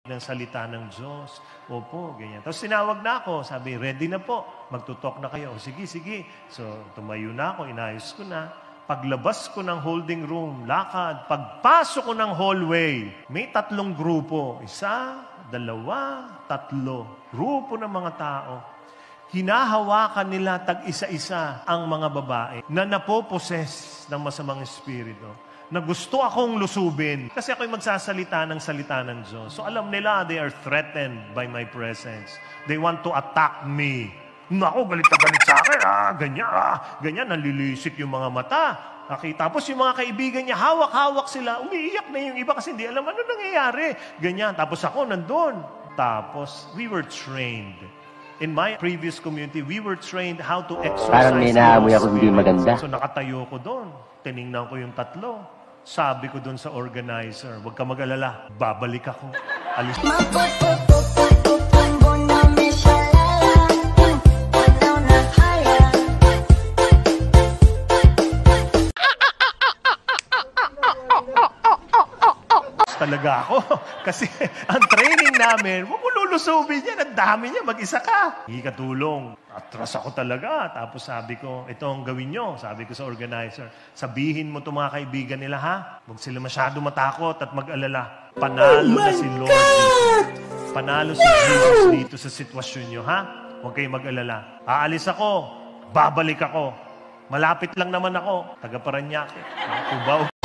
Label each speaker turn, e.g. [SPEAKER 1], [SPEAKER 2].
[SPEAKER 1] ng salita ng Diyos. Opo, ganyan. Tapos tinawag na ako, sabi, ready na po, magtutok na kayo. Sige, sige. So, tumayo na ako, inayos ko na. Paglabas ko ng holding room, lakad. Pagpasok ko ng hallway, may 3 grupo. 1, 2, 3. Grupo ng mga tao. Hinahawakan nila tag-isa-isa ang mga babae na napoposes ng masamang espiritu, na gusto akong lusubin kasi ako'y magsasalita ng salita ng Diyos. So alam nila, they are threatened by my presence. They want to attack me. Naku, galit na galit sa akin. Ganyan, nalilisik yung mga mata. Okay, tapos yung mga kaibigan niya, hawak-hawak sila. Umiiyak na yung iba kasi hindi alam ano nangyayari. Ganyan, tapos ako nandun. Tapos, we were trained. In my previous community, we were trained how to exercise.
[SPEAKER 2] Parang may naamoy ako hindi maganda.
[SPEAKER 1] So nakatayo ko doon. Tiningnan ko yung 3. Sabi ko doon sa organizer, huwag ka mag-alala, babalik ako. Alis. Talaga ako. Kasi ang training namin, huwag mo lulusubin yan. Ang dami niya, mag-isa ka. Hindi ka tulong. Atras ako talaga. Tapos sabi ko, ito ang gawin nyo. Sabi ko sa organizer, sabihin mo itong mga kaibigan nila, ha? Huwag sila masyado matakot at mag-alala. Panalo na si Lord dito. Panalo si Jesus dito sa sitwasyon nyo, ha? Huwag kayong mag-alala. Aalis ako. Babalik ako. Malapit lang naman ako. Taga Parañaque. Cubao.